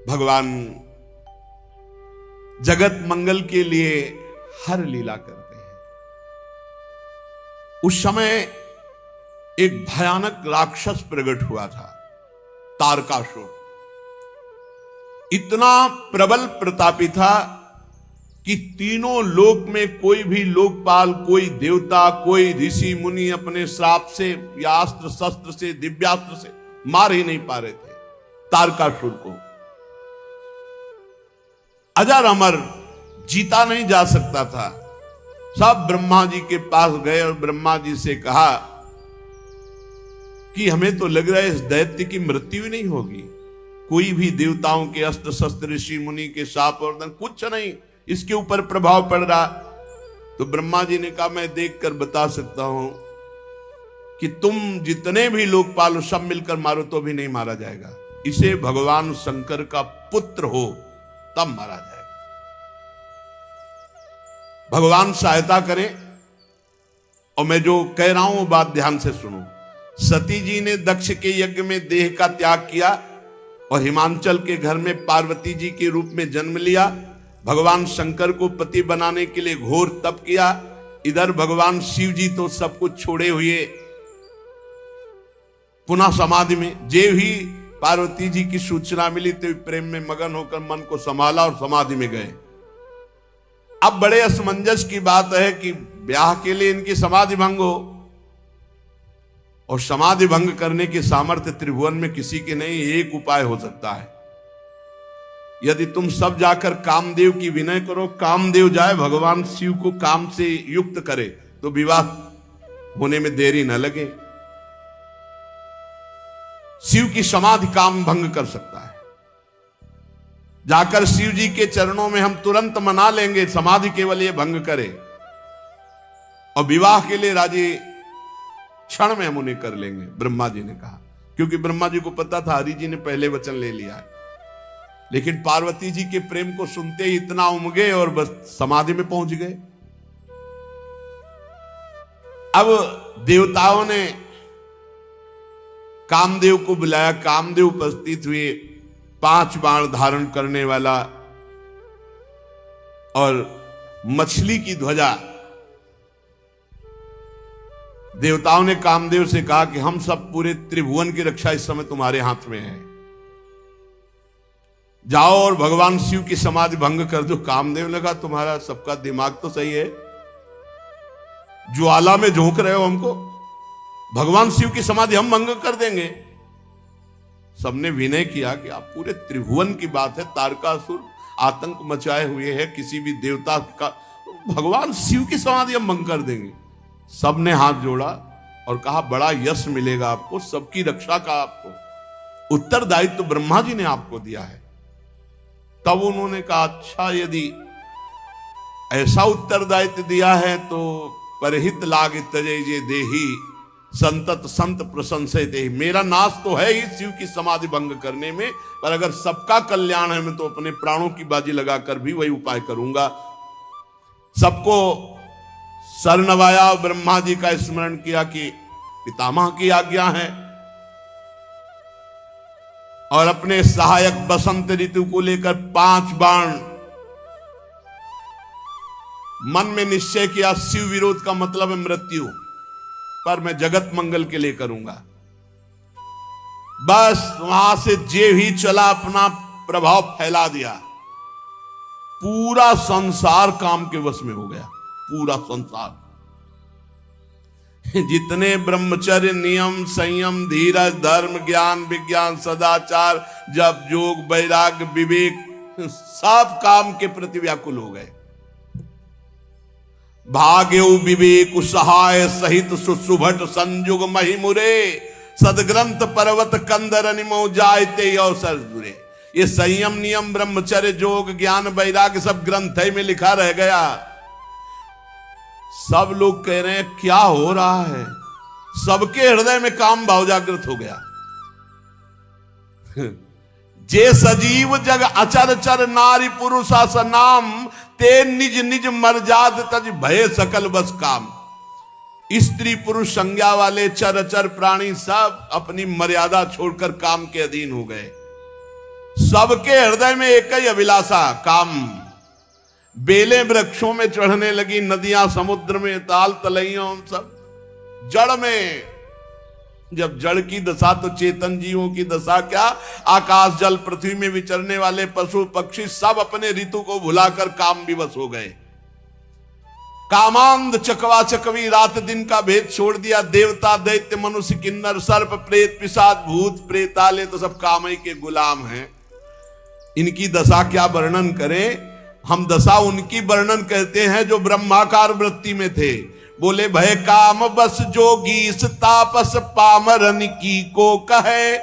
भगवान जगत मंगल के लिए हर लीला करते हैं। उस समय एक भयानक राक्षस प्रकट हुआ था, तारकासुर। इतना प्रबल प्रतापी था कि तीनों लोक में कोई भी लोकपाल, कोई देवता, कोई ऋषि मुनि अपने श्राप से या अस्त्र शस्त्र से, दिव्यास्त्र से मार ही नहीं पा रहे थे तारकासुर को। अजर अमर जीता नहीं जा सकता था। सब ब्रह्मा जी के पास गए और ब्रह्मा जी से कहा कि हमें तो लग रहा है इस दैत्य की मृत्यु ही नहीं होगी। कोई भी देवताओं के अस्त्र शस्त्र, ऋषि मुनि के शाप और दंड, कुछ नहीं इसके ऊपर प्रभाव पड़ रहा। तो ब्रह्मा जी ने कहा मैं देखकर बता सकता हूं कि तुम जितने भी लोकपाल सब मिलकर मारो तो भी नहीं मारा जाएगा। इसे भगवान शंकर का पुत्र हो तब मारा जाएगा। भगवान सहायता करें। और मैं जो कह रहा हूं बात ध्यान से सुनो। सती जी ने दक्ष के यज्ञ में देह का त्याग किया और हिमांचल के घर में पार्वती जी के रूप में जन्म लिया। भगवान शंकर को पति बनाने के लिए घोर तप किया। इधर भगवान शिव जी तो सब कुछ छोड़े हुए पुनः समाधि में। जे ही पार्वती जी की सूचना मिली तो प्रेम में मगन होकर मन को संभाला और समाधि में गए। अब बड़े असमंजस की बात है कि ब्याह के लिए इनकी समाधि भंग हो, और समाधि भंग करने की सामर्थ्य त्रिभुवन में किसी के नहीं। एक उपाय हो सकता है, यदि तुम सब जाकर कामदेव की विनय करो, कामदेव जाए भगवान शिव को काम से युक्त करे तो विवाह होने में देरी न लगे। शिव की समाधि काम भंग कर सकता है। जाकर शिव जी के चरणों में हम तुरंत मना लेंगे, समाधि केवल ये भंग करे, और विवाह के लिए राजी क्षण में हम उन्हें कर लेंगे। ब्रह्मा जी ने कहा, क्योंकि ब्रह्मा जी को पता था हरि जी ने पहले वचन ले लिया है। लेकिन पार्वती जी के प्रेम को सुनते ही इतना उमगे और बस समाधि में पहुंच गए। अब देवताओं ने कामदेव को बुलाया। कामदेव उपस्थित हुए, 5 बाण धारण करने वाला और मछली की ध्वजा। देवताओं ने कामदेव से कहा कि हम सब पूरे त्रिभुवन की रक्षा इस समय तुम्हारे हाथ में है, जाओ और भगवान शिव की समाधि भंग कर दो। कामदेव ने कहा तुम्हारा सबका दिमाग तो सही है, ज्वाला में झोंक रहे हो हमको, भगवान शिव की समाधि हम भंग कर देंगे। सबने विनय किया कि आप पूरे त्रिभुवन की बात है, तारकासुर आतंक मचाए हुए है, किसी भी देवता का, भगवान शिव की समाधि हम भंग कर देंगे। सबने हाथ जोड़ा और कहा बड़ा यश मिलेगा आपको, सबकी रक्षा का आपको उत्तरदायित्व तो ब्रह्मा जी ने आपको दिया है। तब उन्होंने कहा अच्छा यदि ऐसा उत्तरदायित्व दिया है तो परहित लाग तजय जे देही संतत संत प्रशंसे दे। मेरा नाश तो है ही शिव की समाधि भंग करने में, पर अगर सबका कल्याण है मैं तो अपने प्राणों की बाजी लगाकर भी वही उपाय करूंगा। सबको सर नवाया, ब्रह्मा जी का स्मरण किया कि पितामह की आज्ञा है, और अपने सहायक बसंत ऋतु को लेकर 5 बाण। मन में निश्चय किया शिव विरोध का मतलब है मृत्यु, पर मैं जगत मंगल के लिए करूंगा। बस वहां से जे ही चला अपना प्रभाव फैला दिया। पूरा संसार काम के वश में हो गया, पूरा संसार। जितने ब्रह्मचर्य, नियम, संयम, धीरज, धर्म, ज्ञान, विज्ञान, सदाचार, जप, योग, वैराग्य, विवेक, सब काम के प्रति व्याकुल हो गए। भाग्यो विवेक सहाय सहित सुसुभट संयुग महिमुरे, सदग्रंथ पर्वत कंदर निमो जायते अवसर जुरे। ये संयम, नियम, ब्रह्मचर्य, योग, ज्ञान, वैराग्य सब ग्रंथ में लिखा रह गया। सब लोग कह रहे हैं क्या हो रहा है, सबके हृदय में काम भाव जागृत हो गया। जे सजीव जग अचर चर नारी पुरुषास नाम, ते निज निज मर्याद तज भय सकल बस काम। स्त्री पुरुष संज्ञा वाले चर अचर प्राणी सब अपनी मर्यादा छोड़कर काम के अधीन हो गए। सबके हृदय में एक ही अभिलाषा, काम। बेलें वृक्षों में चढ़ने लगी, नदियां समुद्र में, ताल तलैयों सब जड़ में। जब जड़ की दशा तो चेतन जीवों की दशा क्या, आकाश जल पृथ्वी में विचरने वाले पशु पक्षी सब अपने ऋतु को भुलाकर काम विवश हो गए। कामांध चकवा चकवी, रात दिन का भेद छोड़ दिया। देवता दैत्य मनुष्य किन्नर सर्प प्रेत पिशाच भूत प्रेताले तो सब काम ही के गुलाम हैं। इनकी दशा क्या वर्णन करें। हम दशा उनकी वर्णन करते हैं जो ब्रह्माकार वृत्ति में थे। बोले भय काम बस जोगी तापस पामरन की को कहे,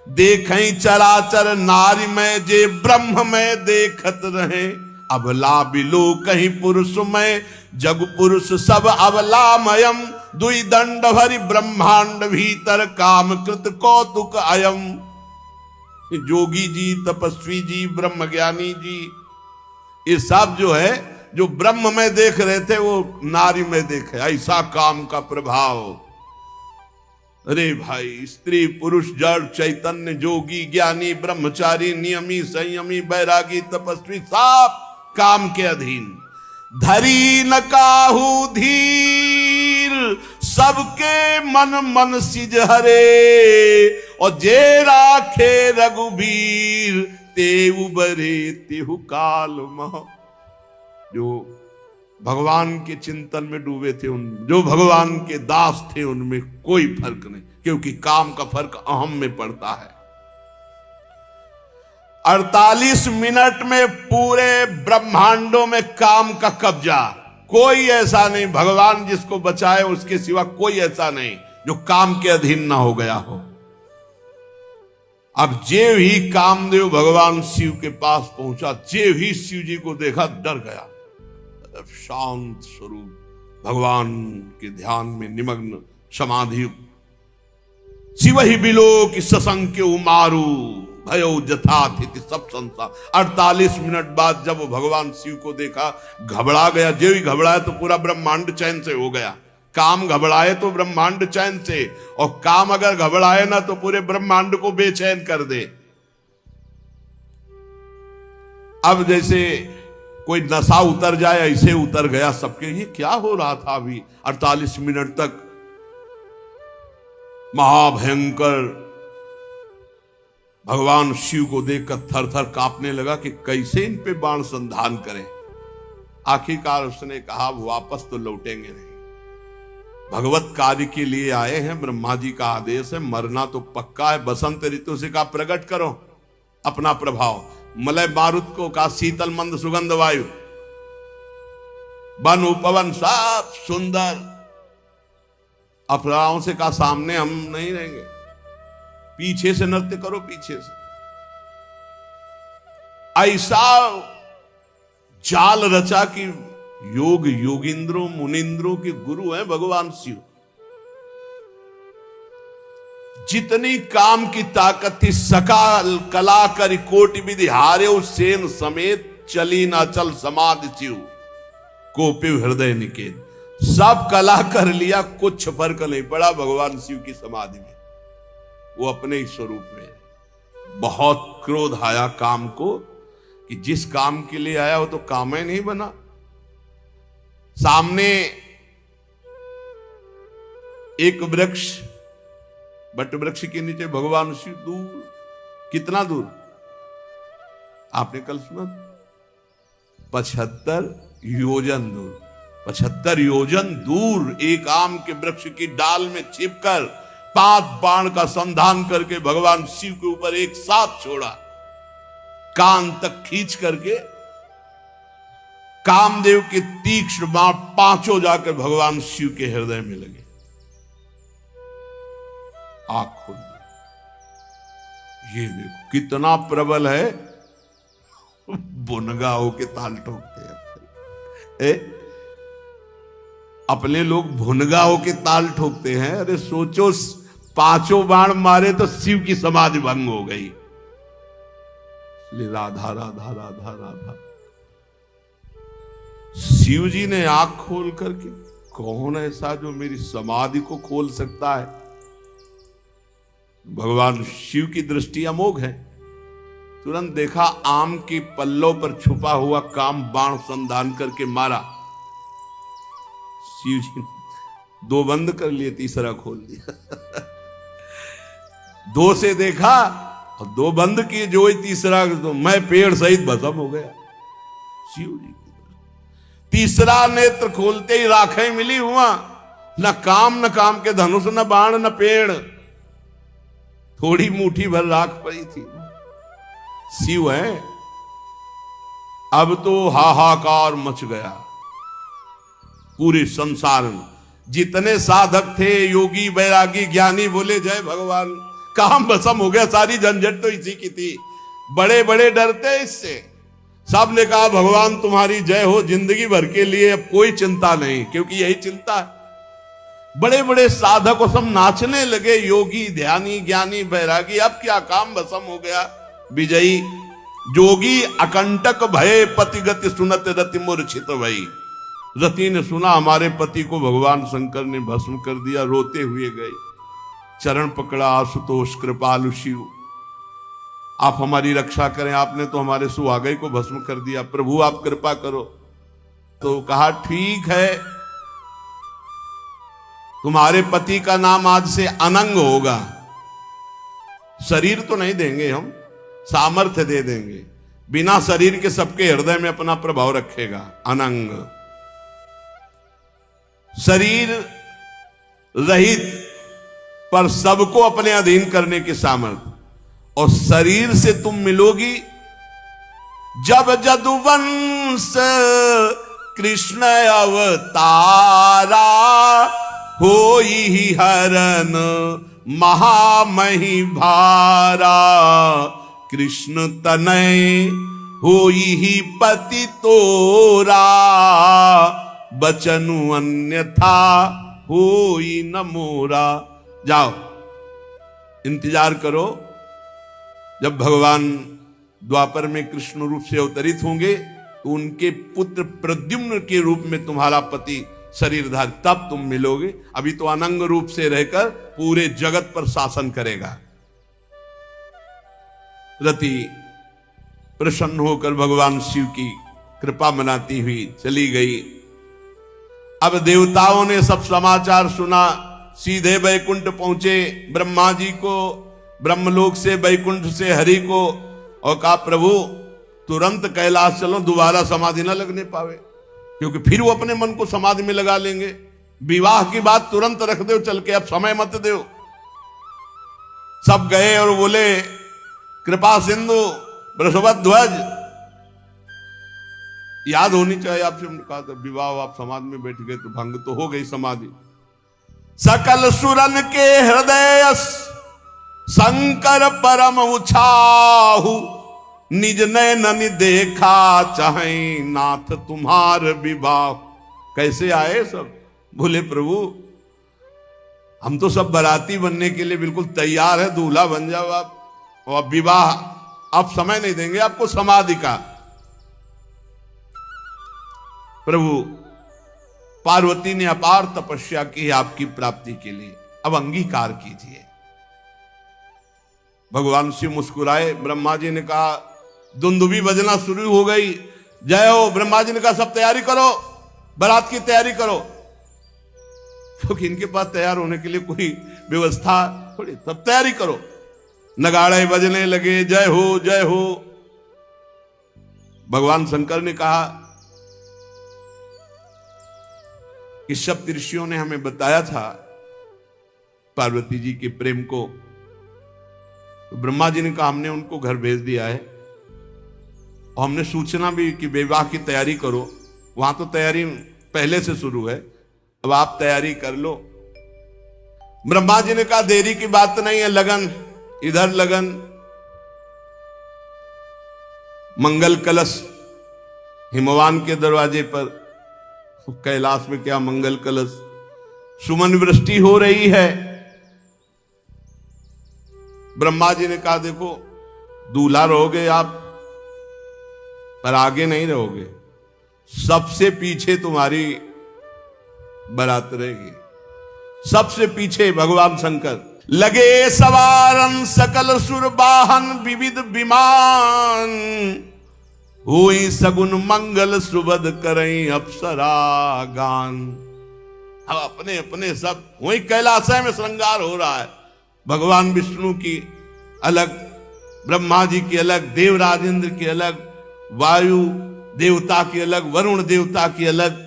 देखें चराचर नारी में जे ब्रह्म में देखत रहे। अबला बिलो कहीं पुरुष में जग पुरुष सब अबलामयम, दुई दंड भरी ब्रह्मांड भीतर काम कृत कौतुक अयम। जोगी जी, तपस्वी जी, ब्रह्म ज्ञानी जी, ये सब जो है, जो ब्रह्म में देख रहे थे वो नारी में देखे। ऐसा काम का प्रभाव। अरे भाई, स्त्री पुरुष जड़ चैतन्य जोगी ज्ञानी ब्रह्मचारी नियमी संयमी बैरागी तपस्वी सब काम के अधीन। धरी न काहू धीर सबके मन मन सिज हरे, और जे राखे रघुबीर ते उबरे तेहु काल मह। जो भगवान के चिंतन में डूबे थे, उन जो भगवान के दास थे, उनमें कोई फर्क नहीं, क्योंकि काम का फर्क अहम में पड़ता है। 48 मिनट में पूरे ब्रह्मांडों में काम का कब्जा। कोई ऐसा नहीं, भगवान जिसको बचाए उसके सिवा कोई ऐसा नहीं जो काम के अधीन ना हो गया हो। अब जे ही कामदेव भगवान शिव के पास पहुंचा, जे ही शिव जी को देखा डर गया। शांत स्वरूप भगवान के ध्यान में निमग्न समाधि। शिव ही बिलो की ससंख्य उमारू भयो जथाथिति सब संसार। 48 मिनट बाद जब वो भगवान शिव को देखा, घबरा गया। जो ही घबराया तो पूरा ब्रह्मांड चैन से हो गया। काम घबराए तो ब्रह्मांड चैन से, और काम अगर घबराए ना तो पूरे ब्रह्मांड को बेचैन कर दे। अब जैसे कोई नशा उतर जाए ऐसे उतर गया सबके। ये क्या हो रहा था अभी 48 मिनट तक। महाभयंकर भगवान शिव को देखकर थर थर कांपने लगा कि कैसे इन पे बाण संधान करें। आखिरकार उसने कहा वापस तो लौटेंगे नहीं, भगवत कार्य के लिए आए हैं, ब्रह्मा जी का आदेश है, मरना तो पक्का है। बसंत ऋतु से कहा प्रकट करो अपना प्रभाव। मलय मारुत को कहा शीतल मंद सुगंध वायु, वन उपवन सब सुंदर। अप्सराओं से कहा सामने हम नहीं रहेंगे, पीछे से नृत्य करो, पीछे से। ऐसा जाल रचा कि योग योगिंद्रों मुनिंद्रों के गुरु हैं भगवान शिव। जितनी काम की ताकत थी, सकाल कला कर कोटि विधि हारे सेन समेत, चली ना चल समाधि शिव कोपिव हृदय निकेत। सब कला कर लिया, कुछ फर्क नहीं पड़ा भगवान शिव की समाधि में। वो अपने ही स्वरूप में। बहुत क्रोध आया काम को कि जिस काम के लिए आया वो तो काम ही नहीं बना। सामने एक वृक्ष, बट वृक्ष के नीचे भगवान शिव दूर, कितना दूर आपने कल सुना, 75 योजन दूर। 75 योजन दूर एक आम के वृक्ष की डाल में छिपकर 5 बाण का संधान करके भगवान शिव के ऊपर एक साथ छोड़ा। कान तक खींच करके कामदेव के तीक्ष्ण बाण 5 जाकर भगवान शिव के हृदय में लगे। आंख खोल दी, ये देखो कितना प्रबल है। बुनगा होके ताल ठोकते हैं। अपने लोग भुनगा होके ताल ठोकते हैं। अरे सोचो 5 बाण मारे तो शिव की समाधि भंग हो गई। राधा राधा राधा राधा। शिव जी ने आंख खोल करके, कौन ऐसा जो मेरी समाधि को खोल सकता है। भगवान शिव की दृष्टि अमोघ है। तुरंत देखा आम की पल्लों पर छुपा हुआ काम बाण संधान करके मारा। शिव जी ने 2 बंद कर लिए, तीसरा खोल दिया। 2 से देखा और 2 बंद किए, जो ही तीसरा तो मैं पेड़ सहित भस्म हो गया। शिव जी तीसरा नेत्र खोलते ही राखें मिली हुआ, न काम के धनुष, न बाण, न पेड़, थोड़ी मुट्ठी भर राख पड़ी थी। शिव है। अब तो हाहाकार मच गया पूरे संसार में। जितने साधक थे, योगी, बैरागी, ज्ञानी, बोले जय भगवान, काम भस्म हो गया। सारी झंझट तो इसी की थी। बड़े बड़े डरते इससे। सब ने कहा भगवान तुम्हारी जय हो, जिंदगी भर के लिए अब कोई चिंता नहीं, क्योंकि यही चिंता है। बड़े बड़े साधक और सब नाचने लगे, योगी, ध्यानी, ज्ञानी, बैरागी। अब क्या, काम भस्म हो गया। विजयी जोगी अकंटक भय पति गति सुनत रति मूर्छित भई। रति ने सुना हमारे पति को भगवान शंकर ने भस्म कर दिया, रोते हुए गए, चरण पकड़ा, आशुतोष कृपालु शिव आप हमारी रक्षा करें, आपने तो हमारे सुहागई को भस्म कर दिया, प्रभु आप कृपा करो। तो कहा ठीक है, तुम्हारे पति का नाम आज से अनंग होगा। शरीर तो नहीं देंगे हम, सामर्थ्य दे देंगे, बिना शरीर के सबके हृदय में अपना प्रभाव रखेगा। अनंग, शरीर रहित पर सबको अपने अधीन करने की सामर्थ्य। और शरीर से तुम मिलोगी जब जदुवंश कृष्ण अवतारा, होई हरन महामही भारा। कृष्ण तनय होई ही पति तोरा, बचनु अन्यथा होई न मोरा। जाओ इंतजार करो, जब भगवान द्वापर में कृष्ण रूप से अवतरित होंगे तो उनके पुत्र प्रद्युम्न के रूप में तुम्हारा पति शरीरधारी, तब तुम मिलोगे। अभी तो अनंग रूप से रहकर पूरे जगत पर शासन करेगा। रति प्रसन्न होकर भगवान शिव की कृपा मनाती हुई चली गई। अब देवताओं ने सब समाचार सुना, सीधे बैकुंठ पहुंचे। ब्रह्मा जी को ब्रह्मलोक से, बैकुंठ से हरि को, और कहा प्रभु तुरंत कैलाश चलो, दोबारा समाधि न लगने पावे, क्योंकि फिर वो अपने मन को समाधि में लगा लेंगे। विवाह की बात तुरंत रख दो चल के, अब समय मत दो। सब गए और बोले कृपा सिंधु वृषभध्वज, याद होनी चाहिए आपसे। हमने कहा था विवाह, आप समाधि में बैठ गए तो भंग तो हो गई समाधि। सकल सुरन के हृदय शंकर परम उछाहु, निज नैन देखा चाहे नाथ तुम्हार विवाह। कैसे आए सब? बोले प्रभु हम तो सब बराती बनने के लिए बिल्कुल तैयार है, दूल्हा बन जाओ आप, और विवाह आप समय नहीं देंगे आपको समाधि का। प्रभु पार्वती ने अपार तपस्या की आपकी प्राप्ति के लिए, अब अंगीकार कीजिए। भगवान शिव मुस्कुराए। ब्रह्मा जी ने कहा दुंदुभी बजना शुरू हो गई, जय हो। ब्रह्मा जी ने कहा सब तैयारी करो, बारात की तैयारी करो, क्योंकि इनके पास तैयार होने के लिए कोई व्यवस्था थोड़ी, सब तैयारी करो। नगाड़े बजने लगे, जय हो जय हो। भगवान शंकर ने कहा कि सप्त ऋषियों ने हमें बताया था पार्वती जी के प्रेम को, तो ब्रह्मा जी ने कहा हमने उनको घर भेज दिया है, और हमने सूचना भी कि विवाह की तैयारी करो। वहां तो तैयारी पहले से शुरू है, अब आप तैयारी कर लो। ब्रह्मा जी ने कहा देरी की बात नहीं है, लगन, इधर लगन। मंगल कलश हिमवान के दरवाजे पर, कैलाश में क्या मंगल कलश, सुमन वृष्टि हो रही है। ब्रह्मा जी ने कहा देखो दूल्हा रहोगे आप, पर आगे नहीं रहोगे, सबसे पीछे तुम्हारी बारात रहेगी, सबसे पीछे भगवान शंकर। लगे सवारन सकल सुर बाहन विविध विमान, हुई सगुन मंगल सुबद करई अप्सरा गान। अब अपने अपने सब वही कैलाशय में श्रृंगार हो रहा है। भगवान विष्णु की अलग, ब्रह्मा जी की अलग, देवराज इंद्र की अलग, वायु देवता की अलग, वरुण देवता की अलग।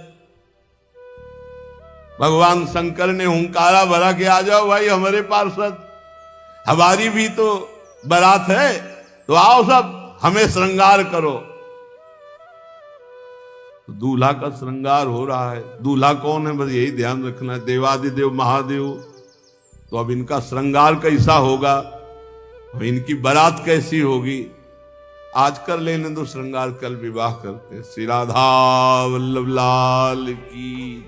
भगवान शंकर ने हुंकारा भरा कि आ जाओ भाई हमारे पार्षद, हमारी भी तो बारात है, तो आओ सब हमें श्रृंगार करो। दूल्हा का श्रृंगार हो रहा है। दूल्हा कौन है बस यही ध्यान रखना है, देवादिदेव महादेव। तो अब इनका श्रृंगार कैसा होगा, इनकी बारात कैसी होगी, आज कर लेने दो श्रृंगार, कल विवाह करते। श्री राधा वल्लभ लाल की